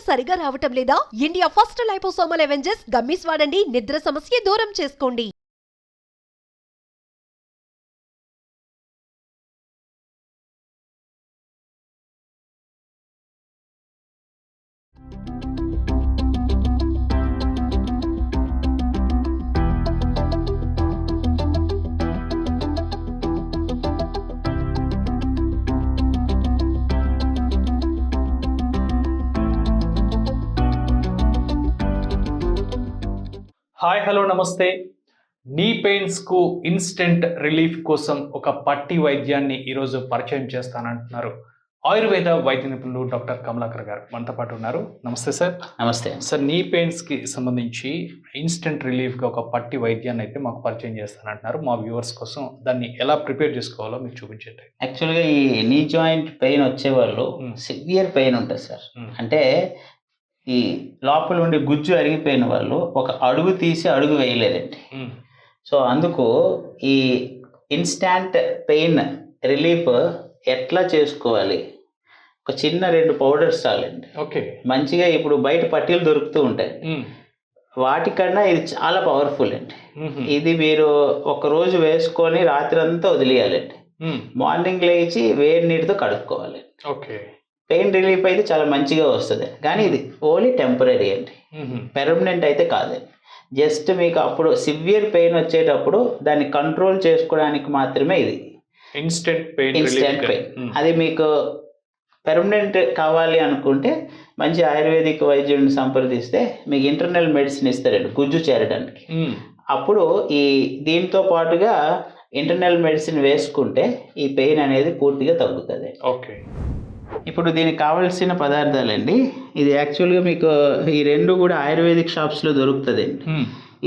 సరిగా రావటం లేదా? India first liposomal Avengers gummies వాడండి. నిద్ర సమస్య దూరం చేసుకోండి. హాయ్ హలో నమస్తే. నీ పెయిన్స్కు ఇన్స్టెంట్ రిలీఫ్ కోసం ఒక పట్టి వైద్యాన్ని ఈరోజు పరిచయం చేస్తానంటున్నారు ఆయుర్వేద వైద్య నిపుణులు డాక్టర్ కమలాకర్ గారు మనతో పాటు ఉన్నారు. నమస్తే సార్. నమస్తే సార్, నీ పెయిన్స్కి సంబంధించి ఇన్స్టెంట్ రిలీఫ్గా ఒక పట్టి వైద్యాన్ని అయితే మాకు పరిచయం చేస్తానంటున్నారు. మా వ్యూవర్స్ కోసం దాన్ని ఎలా ప్రిపేర్ చేసుకోవాలో మీకు చూపించండి. యాక్చువల్గా ఈ నీ జాయింట్ పెయిన్ వచ్చేవాళ్ళు సివియర్ పెయిన్ ఉంటుంది సార్. అంటే ఈ లోపల ఉండి గుజ్జు అరిగిపోయిన వాళ్ళు ఒక అడుగు తీసి అడుగు వేయలేరండి. సో అందుకు ఈ ఇన్స్టాంట్ పెయిన్ రిలీఫ్ ఎట్లా చేసుకోవాలి, ఒక చిన్న 2 పౌడర్స్ చాలండి. ఓకే. మంచిగా ఇప్పుడు బయట పట్టీలు దొరుకుతూ ఉంటాయి, వాటికన్నా ఇది చాలా పవర్ఫుల్ అండి. ఇది మీరు ఒక రోజు వేసుకొని రాత్రి అంతా వదిలేయాలండి. మార్నింగ్ లేచి వేడి నీటితో కడుక్కోవాలి. ఓకే. పెయిన్ రిలీఫ్ అయితే చాలా మంచిగా వస్తుంది, కానీ ఇది ఓన్లీ టెంపరీ అండి, పెర్మనెంట్ అయితే కాదండి. జస్ట్ మీకు అప్పుడు సివియర్ పెయిన్ వచ్చేటప్పుడు దాన్ని కంట్రోల్ చేసుకోవడానికి మాత్రమే ఇది ఇన్స్టెంట్ పెయిన్. అది మీకు పెర్మనెంట్ కావాలి అనుకుంటే మంచి ఆయుర్వేదిక్ వైద్యుడిని సంప్రదిస్తే మీకు ఇంటర్నల్ మెడిసిన్ ఇస్తారండి గుజ్జు చేరడానికి. అప్పుడు ఈ దీంతో పాటుగా ఇంటర్నల్ మెడిసిన్ వేసుకుంటే ఈ పెయిన్ అనేది పూర్తిగా తగ్గుతుంది. ఓకే. ఇప్పుడు దీనికి కావాల్సిన పదార్థాలండి, ఇది యాక్చువల్గా మీకు ఈ 2 కూడా ఆయుర్వేదిక్ షాప్స్లో దొరుకుతుందండి.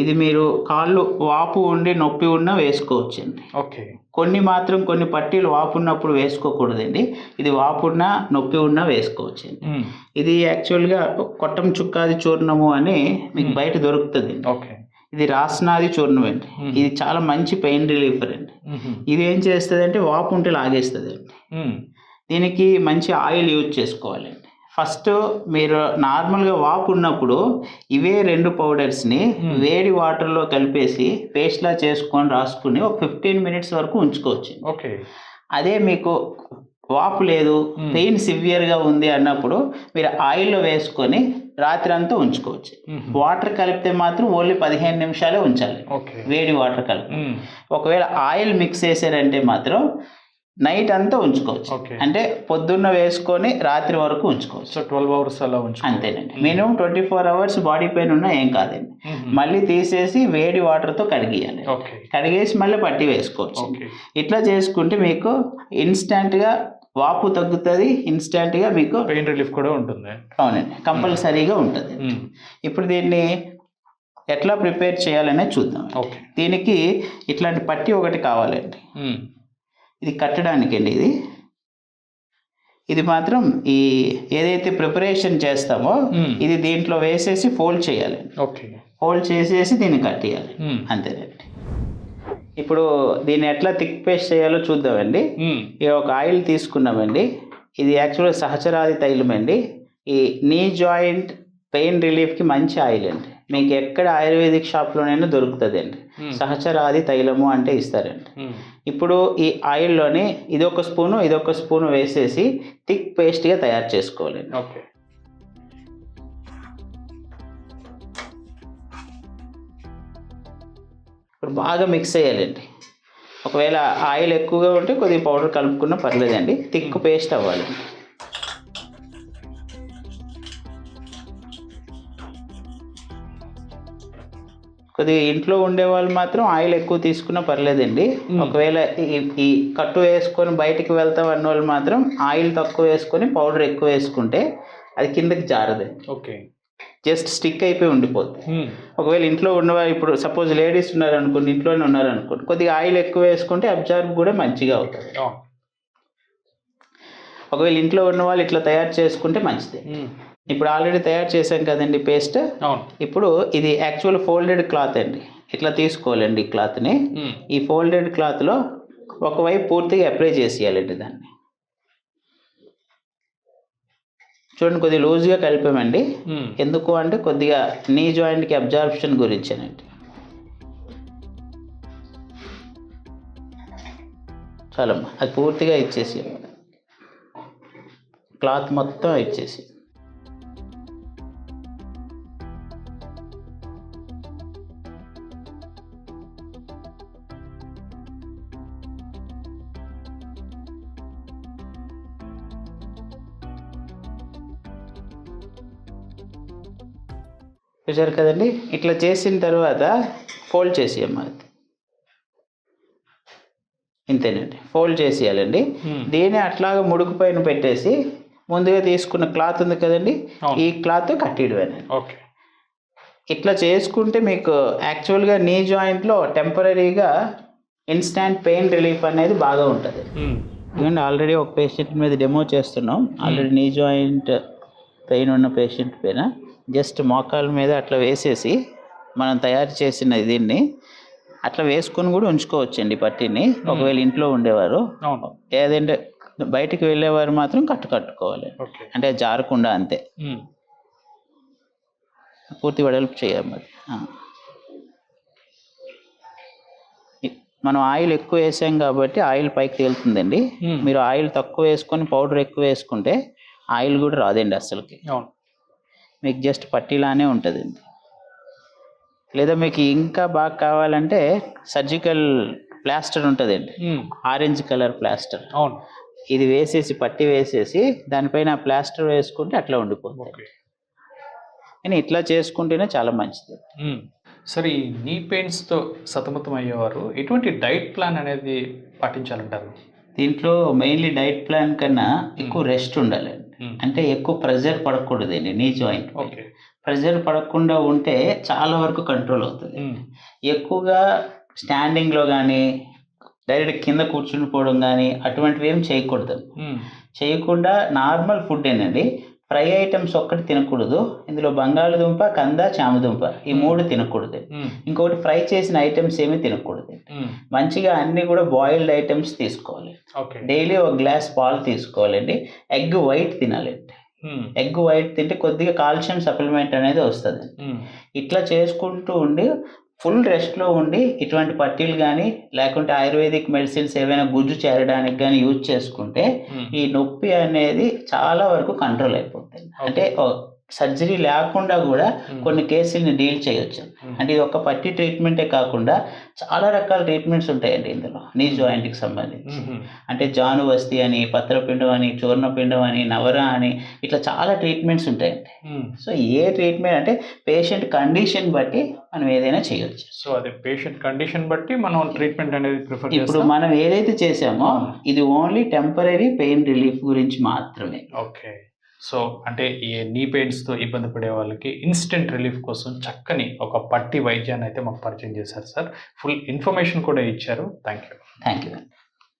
ఇది మీరు కాళ్ళు వాపు ఉండి నొప్పి ఉన్నా వేసుకోవచ్చండి. ఓకే. కొన్ని పట్టీలు వాపు ఉన్నప్పుడు వేసుకోకూడదండి, ఇది వాపు ఉన్నా నొప్పి ఉన్నా వేసుకోవచ్చండి. ఇది యాక్చువల్గా కొట్టం చుక్కాది చూర్ణము అని మీకు బయట దొరుకుతుంది. ఓకే. ఇది రాస్నాది చూర్ణం అండి. ఇది చాలా మంచి పెయిన్ రిలీఫర్ అండి. ఇది ఏం చేస్తుంది అంటే వాపు ఉంటే లాగేస్తుంది అండి. దీనికి మంచి ఆయిల్ యూజ్ చేసుకోవాలండి. ఫస్ట్ మీరు నార్మల్గా వాపు ఉన్నప్పుడు ఇవే 2 పౌడర్స్ని వేడి వాటర్లో కలిపేసి పేస్ట్లా చేసుకొని రాసుకుని ఒక 15 మినిట్స్ వరకు ఉంచుకోవచ్చు. ఓకే. అదే మీకు వాపు లేదు, పెయిన్ సివియర్గా ఉంది అన్నప్పుడు మీరు ఆయిల్లో వేసుకొని రాత్రి అంతా ఉంచుకోవచ్చు. వాటర్ కలిపితే మాత్రం ఓన్లీ 15 నిమిషాలే ఉంచాలి, వేడి వాటర్ కలిపి. ఒకవేళ ఆయిల్ మిక్స్ చేశారంటే మాత్రం నైట్ అంతా ఉంచుకోవచ్చు. అంటే పొద్దున్న వేసుకొని రాత్రి వరకు ఉంచుకోవచ్చు. 12 అవర్స్ అలా ఉంచుకోవచ్చు. అంతేనండి. మినిమం 24 అవర్స్ బాడీ పెయిన్ ఉన్నా ఏం కాదండి. మళ్ళీ తీసేసి వేడి వాటర్తో కడిగేయాలి. కడిగేసి మళ్ళీ పట్టి వేసుకోవచ్చు. ఇట్లా చేసుకుంటే మీకు ఇన్స్టెంట్గా వాపు తగ్గుతుంది, ఇన్స్టెంట్గా మీకు పెయిన్ రిలీఫ్ కూడా ఉంటుంది. అవునండి, కంపల్సరీగా ఉంటుంది. ఇప్పుడు దీన్ని ఎట్లా ప్రిపేర్ చేయాలనే చూద్దాం. దీనికి ఇట్లాంటి పట్టి ఒకటి కావాలండి. ఇది కట్టడానికి అండి. ఇది మాత్రం ఈ ఏదైతే ప్రిపరేషన్ చేస్తామో ఇది దీంట్లో వేసేసి ఫోల్డ్ చేయాలి. ఫోల్డ్ చేసేసి దీన్ని కట్టేయాలి, అంతేనండి. ఇప్పుడు దీన్ని ఎట్లా థిక్ పేస్ట్ చేయాలో చూద్దామండి. ఇది ఒక ఆయిల్ తీసుకున్నామండి. ఇది యాక్చువల్గా సహచరాది తైలం అండి. ఈ నీ జాయింట్ పెయిన్ రిలీఫ్కి మంచి ఆయిల్ అండి. మీకు ఎక్కడ ఆయుర్వేదిక్ షాప్లోనైనా దొరుకుతుంది అండి. సహచరాది తైలము అంటే ఇస్తారండి. ఇప్పుడు ఈ ఆయిల్లోని ఇదొక స్పూను వేసేసి థిక్ పేస్ట్గా తయారు చేసుకోవాలండి. ఓకే. ఇప్పుడు బాగా మిక్స్ చేయాలండి. ఒకవేళ ఆయిల్ ఎక్కువగా ఉంటే కొద్దిగా పౌడర్ కలుపుకున్నా పర్లేదండి, థిక్ పేస్ట్ అవ్వాలండి. కొద్దిగా ఇంట్లో ఉండే వాళ్ళు మాత్రం ఆయిల్ ఎక్కువ తీసుకున్నా పర్లేదండి. ఒకవేళ ఈ కట్టు వేసుకొని బయటికి వెళ్తాం అన్న వాళ్ళు మాత్రం ఆయిల్ తక్కువ వేసుకొని పౌడర్ ఎక్కువ వేసుకుంటే అది కిందకి జారదు. ఓకే. జస్ట్ స్టిక్ అయిపోయి ఉండిపోతుంది. ఒకవేళ ఇంట్లో ఉన్నవారు, ఇప్పుడు సపోజ్ లేడీస్ ఉన్నారనుకోండి, ఇంట్లోనే ఉన్నారనుకోండి, కొద్దిగా ఆయిల్ ఎక్కువ వేసుకుంటే అబ్జర్వ్ కూడా మంచిగా అవుతుంది. ఒకవేళ ఇంట్లో ఉన్న వాళ్ళు ఇట్లా తయారు చేసుకుంటే మంచిది. ఇప్పుడు ఆల్రెడీ తయారు చేసాం కదండి పేస్ట్. ఇప్పుడు ఇది యాక్చువల్ ఫోల్డెడ్ క్లాత్ అండి. ఇట్లా తీసుకోవాలండి ఈ క్లాత్ని. ఈ ఫోల్డెడ్ క్లాత్లో ఒకవైపు పూర్తిగా అప్లై చేసేయాలండి దాన్ని. చూడండి కొద్దిగా లూజ్గా కలిపామండి. ఎందుకు అంటే కొద్దిగా నీ జాయింట్కి అబ్జార్ప్షన్ గురించేనండి. చాలమ్మా, అది పూర్తిగా ఇచ్చేసి క్లాత్ మొత్తం ఇచ్చేసి. చూసారు కదండి, ఇట్లా చేసిన తర్వాత ఫోల్డ్ చేసేయమ్మా. ఇంతేనండి, ఫోల్డ్ చేసేయాలండి. దీన్ని అట్లాగా ముడుకు పైన పెట్టేసి ముందుగా తీసుకున్న క్లాత్ ఉంది కదండి, ఈ క్లాత్ కట్టిడమేనండి. ఓకే, ఇట్లా చేసుకుంటే మీకు యాక్చువల్గా నీ జాయింట్లో టెంపరీగా ఇన్స్టాంట్ పెయిన్ రిలీఫ్ అనేది బాగా ఉంటుంది. ఎందుకంటే ఆల్రెడీ ఒక పేషెంట్ మీద డెమో చేస్తున్నాం. ఆల్రెడీ నీ జాయింట్ పెయిన్ ఉన్న పేషెంట్ పైన జస్ట్ మోకాల మీద అట్లా వేసేసి మనం తయారు చేసిన దీన్ని అట్లా వేసుకొని కూడా ఉంచుకోవచ్చండి పట్టిని. ఒకవేళ ఇంట్లో ఉండేవారు, ఏదంటే బయటికి వెళ్ళేవారు మాత్రం కట్టుకోవాలి, అంటే జారకుండా అంతే. పూర్తి వెడల్పు చేయాలి. మరి మనం ఆయిల్ ఎక్కువ వేసాం కాబట్టి ఆయిల్ పైకి తేలుతుందండి. మీరు ఆయిల్ తక్కువ వేసుకొని పౌడర్ ఎక్కువ వేసుకుంటే ఆయిల్ కూడా రాదండి అసలుకి. మీకు జస్ట్ పట్టీలానే ఉంటుందండి. లేదా మీకు ఇంకా బాగా కావాలంటే సర్జికల్ ప్లాస్టర్ ఉంటుందండి, ఆరెంజ్ కలర్ ప్లాస్టర్. ఇది వేసేసి పట్టి వేసేసి దానిపైన ప్లాస్టర్ వేసుకుంటే అట్లా ఉండిపోతుంది. కానీ ఇట్లా చేసుకుంటేనే చాలా మంచిది. సరే, ఈ నీ పెయిన్స్తో సతమతం అయ్యేవారు ఎటువంటి డైట్ ప్లాన్ అనేది పాటించాలంటారు? దీంట్లో మెయిన్లీ డైట్ ప్లాన్ కన్నా ఎక్కువ రెస్ట్ ఉండాలండి. అంటే ఎక్కువ ప్రెజర్ పడకూడదండి నీ జాయింట్. ప్రెజర్ పడకుండా ఉంటే చాలా వరకు కంట్రోల్ అవుతుంది. ఎక్కువగా స్టాండింగ్లో కానీ డైరెక్ట్ కింద కూర్చుని పోవడం కానీ అటువంటివి ఏం చేయకూడదు. చేయకుండా నార్మల్ ఫుడ్ ఏనండి. ఫ్రై ఐటమ్స్ ఒక్కటి తినకూడదు. ఇందులో బంగాళదుంప, కంద, చామదుంప ఈ 3 తినకూడదు. ఇంకొకటి ఫ్రై చేసిన ఐటమ్స్ ఏమీ తినకూడదు. మంచిగా అన్నీ కూడా బాయిల్డ్ ఐటమ్స్ తీసుకోవాలి. డైలీ ఒక గ్లాస్ పాలు తీసుకోవాలండి. ఎగ్ వైట్ తినాలండి. ఎగ్ వైట్ తింటే కొద్దిగా కాల్షియం సప్లిమెంట్ అనేది వస్తుంది. ఇట్లా చేసుకుంటూ ఉండి ఫుల్ రెస్ట్లో ఉండి ఇటువంటి పట్టీలు కానీ లేకుంటే ఆయుర్వేదిక్ మెడిసిన్స్ ఏవైనా గుజ్జు చేరడానికి కానీ యూజ్ చేసుకుంటే ఈ నొప్పి అనేది చాలా వరకు కంట్రోల్ అయిపోతుంది. అంటే సర్జరీ లేకుండా కూడా కొన్ని కేసుల్ని డీల్ చేయొచ్చు. అంటే ఇది ఒక పట్టి ట్రీట్మెంటే కాకుండా చాలా రకాల ట్రీట్మెంట్స్ ఉంటాయండి ఇందులో నీ జాయింట్కి సంబంధించి. అంటే జానువస్తి అని, పత్రపిండం అని, చూర్ణపిండం అని, నవర అని ఇట్లా చాలా ట్రీట్మెంట్స్ ఉంటాయండి. సో ఏ ట్రీట్మెంట్ అంటే పేషెంట్ కండిషన్ బట్టి మనం ఏదైనా చేయొచ్చు. సో అదే పేషెంట్ కండిషన్ బట్టి మనం ట్రీట్మెంట్ అనేది ప్రిఫర్ చేస్తాం. ఇప్పుడు మనం ఏదైతే చేసామో ఇది ఓన్లీ టెంపరీ పెయిన్ రిలీఫ్ గురించి మాత్రమే. ఓకే, సో అంటే ఈ నీ పెయిన్స్తో ఇబ్బంది పడే వాళ్ళకి ఇన్స్టెంట్ రిలీఫ్ కోసం చక్కని ఒక పట్టి వైద్యాన్ని అయితే మాకు పరిచయం చేశారు సార్. ఫుల్ ఇన్ఫర్మేషన్ కూడా ఇచ్చారు. Thank you.